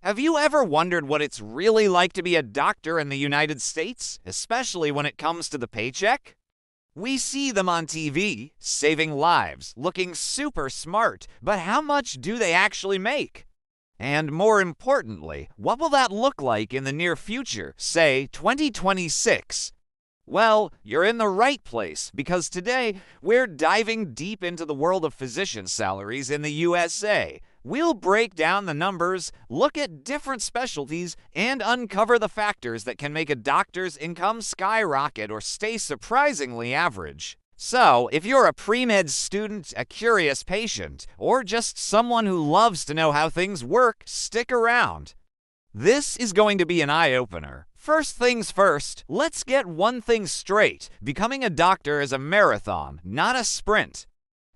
Have you ever wondered what it's really like to be a doctor in the United States, especially when it comes to the paycheck? We see them on TV, saving lives, looking super smart, but how much do they actually make? And more importantly, what will that look like in the near future, say 2026? Well, you're in the right place because today we're diving deep into the world of physician salaries in the USA. We'll break down the numbers, look at different specialties, and uncover the factors that can make a doctor's income skyrocket or stay surprisingly average. So, if you're a pre-med student, a curious patient, or just someone who loves to know how things work, stick around. This is going to be an eye-opener. First things first, let's get one thing straight. Becoming a doctor is a marathon, not a sprint.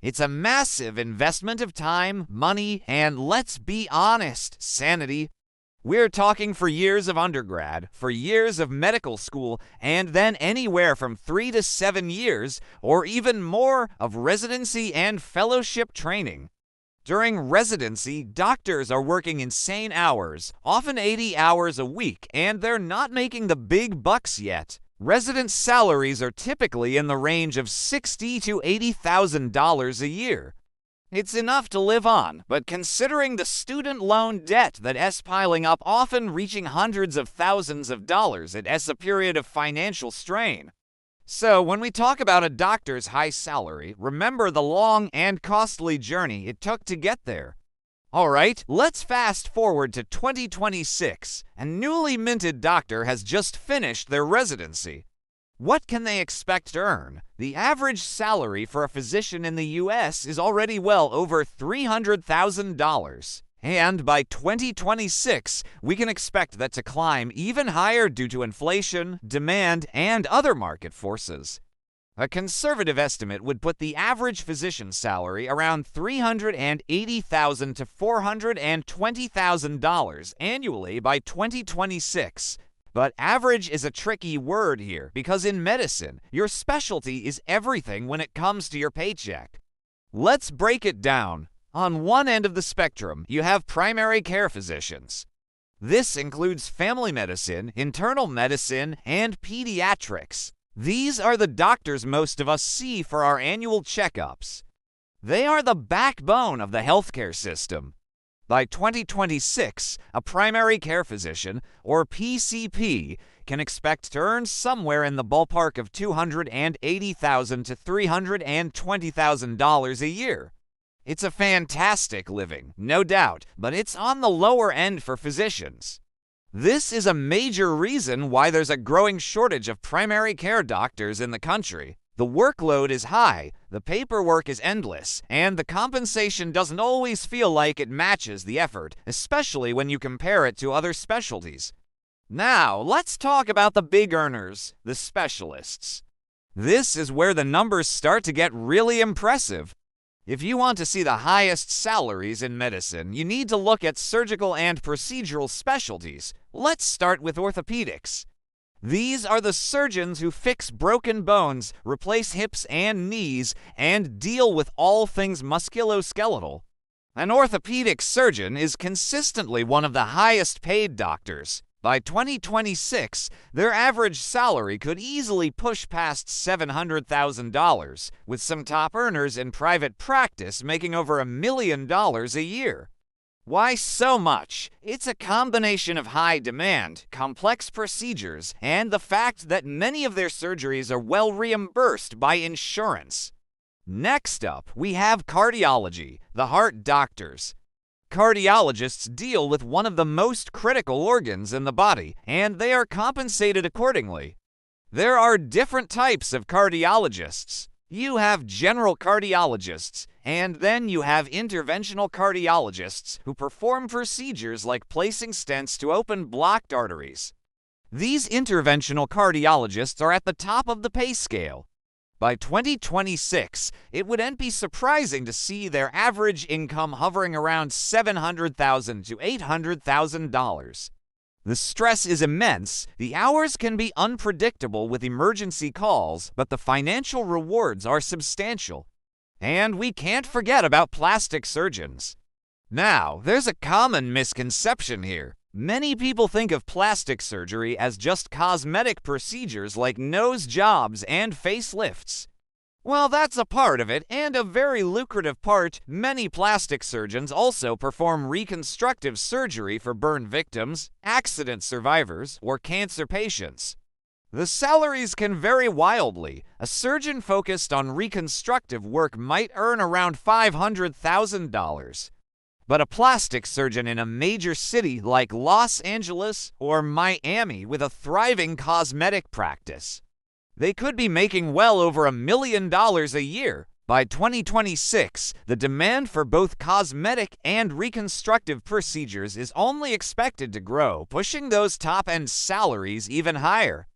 It's a massive investment of time, money, and let's be honest, sanity. We're talking for years of undergrad, for years of medical school, and then anywhere from 3 to 7 years, or even more, of residency and fellowship training. During residency, doctors are working insane hours, often 80 hours a week, and they're not making the big bucks yet. Resident salaries are typically in the range of $60,000 to $80,000 a year. It's enough to live on, but considering the student loan debt that's piling up, often reaching hundreds of thousands of dollars, it's a period of financial strain. So, when we talk about a doctor's high salary, remember the long and costly journey it took to get there. Alright, let's fast forward to 2026. A newly minted doctor has just finished their residency. What can they expect to earn? The average salary for a physician in the US is already well over $300,000. And by 2026, we can expect that to climb even higher due to inflation, demand, and other market forces. A conservative estimate would put the average physician salary around $380,000 to $420,000 annually by 2026. But average is a tricky word here because in medicine, your specialty is everything when it comes to your paycheck. Let's break it down. On one end of the spectrum, you have primary care physicians. This includes family medicine, internal medicine, and pediatrics. These are the doctors most of us see for our annual checkups. They are the backbone of the healthcare system. By 2026, a primary care physician, or PCP, can expect to earn somewhere in the ballpark of $280,000 to $320,000 a year. It's a fantastic living, no doubt, but it's on the lower end for physicians. This is a major reason why there's a growing shortage of primary care doctors in the country. The workload is high, the paperwork is endless, and the compensation doesn't always feel like it matches the effort, especially when you compare it to other specialties. Now, let's talk about the big earners, the specialists. This is where the numbers start to get really impressive. If you want to see the highest salaries in medicine, you need to look at surgical and procedural specialties. Let's start with orthopedics. These are the surgeons who fix broken bones, replace hips and knees, and deal with all things musculoskeletal. An orthopedic surgeon is consistently one of the highest paid doctors. By 2026, their average salary could easily push past $700,000, with some top earners in private practice making over $1 million a year. Why so much? It's a combination of high demand, complex procedures, and the fact that many of their surgeries are well reimbursed by insurance. Next up, we have cardiology, the heart doctors. Cardiologists deal with one of the most critical organs in the body, and they are compensated accordingly. There are different types of cardiologists. You have general cardiologists, and then you have interventional cardiologists who perform procedures like placing stents to open blocked arteries. These interventional cardiologists are at the top of the pay scale. By 2026, it wouldn't be surprising to see their average income hovering around $700,000 to $800,000. The stress is immense, the hours can be unpredictable with emergency calls, but the financial rewards are substantial. And we can't forget about plastic surgeons. Now, there's a common misconception here. Many people think of plastic surgery as just cosmetic procedures like nose jobs and facelifts. Well, that's a part of it, and a very lucrative part. Many plastic surgeons also perform reconstructive surgery for burn victims, accident survivors, or cancer patients. The salaries can vary wildly. A surgeon focused on reconstructive work might earn around $500,000. But a plastic surgeon in a major city like Los Angeles or Miami with a thriving cosmetic practice, they could be making well over $1 million a year. By 2026, the demand for both cosmetic and reconstructive procedures is only expected to grow, pushing those top-end salaries even higher.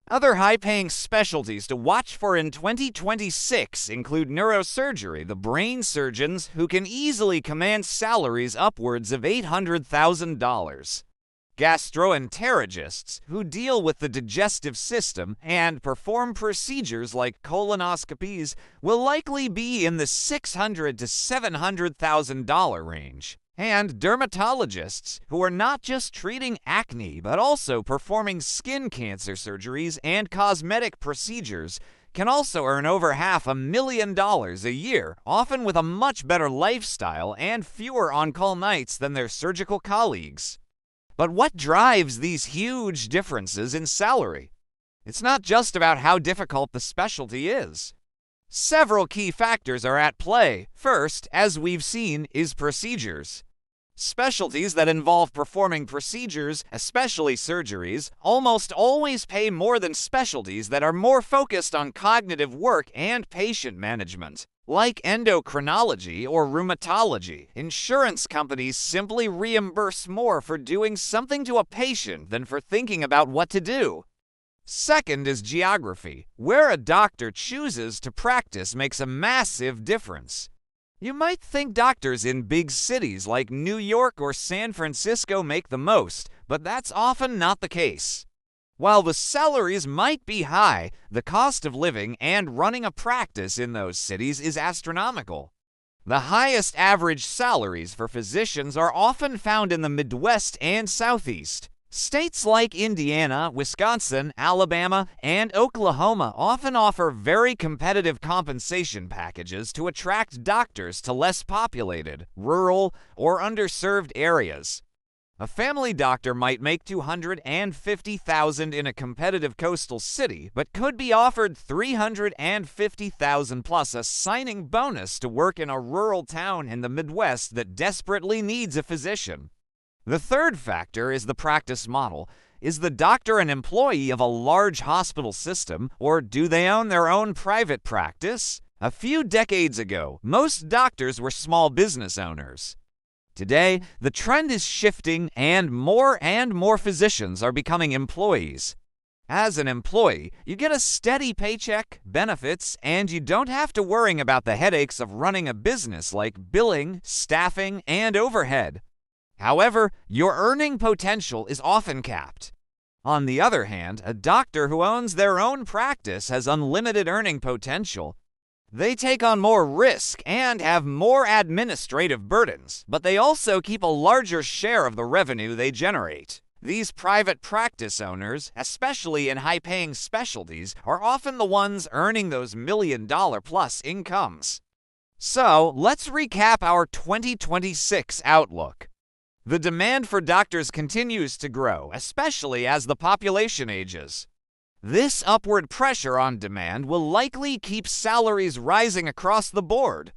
Other high-paying specialties to watch for in 2026 include neurosurgery, the brain surgeons who can easily command salaries upwards of $800,000. Gastroenterologists, who deal with the digestive system and perform procedures like colonoscopies, will likely be in the $600,000 to $700,000 range. And dermatologists, who are not just treating acne but also performing skin cancer surgeries and cosmetic procedures, can also earn over $500,000 a year, often with a much better lifestyle and fewer on-call nights than their surgical colleagues. But what drives these huge differences in salary? It's not just about how difficult the specialty is. Several key factors are at play. First, as we've seen, is procedures. Specialties that involve performing procedures, especially surgeries, almost always pay more than specialties that are more focused on cognitive work and patient management. Like endocrinology or rheumatology, insurance companies simply reimburse more for doing something to a patient than for thinking about what to do. Second is geography. Where a doctor chooses to practice makes a massive difference. You might think doctors in big cities like New York or San Francisco make the most, but that's often not the case. While the salaries might be high, the cost of living and running a practice in those cities is astronomical. The highest average salaries for physicians are often found in the Midwest and Southeast. States like Indiana, Wisconsin, Alabama, and Oklahoma often offer very competitive compensation packages to attract doctors to less populated, rural, or underserved areas. A family doctor might make $250,000 in a competitive coastal city, but could be offered $350,000 plus a signing bonus to work in a rural town in the Midwest that desperately needs a physician. The third factor is the practice model. Is the doctor an employee of a large hospital system, or do they own their own private practice? A few decades ago, most doctors were small business owners. Today, the trend is shifting and more physicians are becoming employees. As an employee, you get a steady paycheck, benefits, and you don't have to worry about the headaches of running a business like billing, staffing, and overhead. However, your earning potential is often capped. On the other hand, a doctor who owns their own practice has unlimited earning potential. They take on more risk and have more administrative burdens, but they also keep a larger share of the revenue they generate. These private practice owners, especially in high-paying specialties, are often the ones earning those million-dollar-plus incomes. So, let's recap our 2026 outlook. The demand for doctors continues to grow, especially as the population ages. This upward pressure on demand will likely keep salaries rising across the board.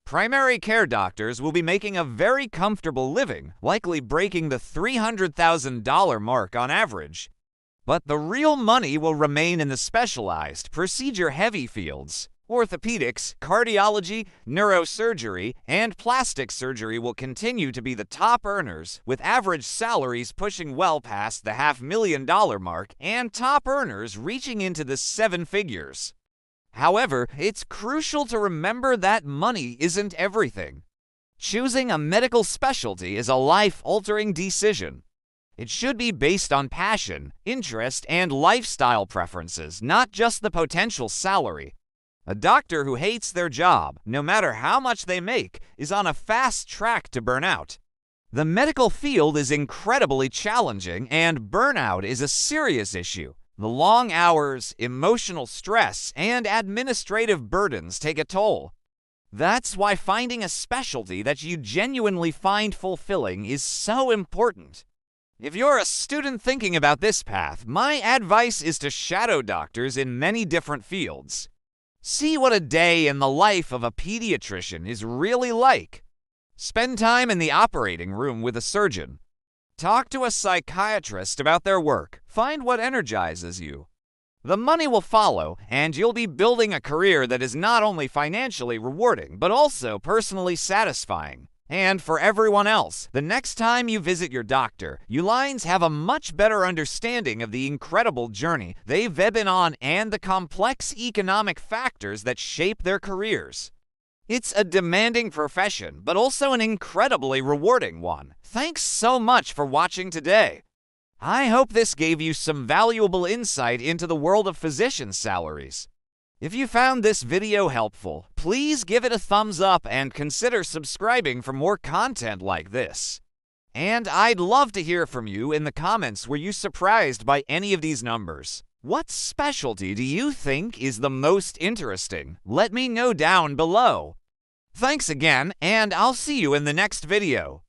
Primary care doctors will be making a very comfortable living, likely breaking the $300,000 mark on average. But the real money will remain in the specialized, procedure-heavy fields. Orthopedics, cardiology, neurosurgery, and plastic surgery will continue to be the top earners, with average salaries pushing well past the $500,000 mark and top earners reaching into the seven figures. However, it's crucial to remember that money isn't everything. Choosing a medical specialty is a life-altering decision. It should be based on passion, interest, and lifestyle preferences, not just the potential salary. A doctor who hates their job, no matter how much they make, is on a fast track to burnout. The medical field is incredibly challenging, and burnout is a serious issue. The long hours, emotional stress, and administrative burdens take a toll. That's why finding a specialty that you genuinely find fulfilling is so important. If you're a student thinking about this path, my advice is to shadow doctors in many different fields. See what a day in the life of a pediatrician is really like. Spend time in the operating room with a surgeon. Talk to a psychiatrist about their work. Find what energizes you. The money will follow, and you'll be building a career that is not only financially rewarding, but also personally satisfying. And for everyone else, the next time you visit your doctor, you lines have a much better understanding of the incredible journey they've been on and the complex economic factors that shape their careers. It's a demanding profession, but also an incredibly rewarding one. Thanks so much for watching today. I hope this gave you some valuable insight into the world of physician salaries. If you found this video helpful, please give it a thumbs up and consider subscribing for more content like this. And I'd love to hear from you in the comments. Were you surprised by any of these numbers? What specialty do you think is the most interesting? Let me know down below. Thanks again, and I'll see you in the next video.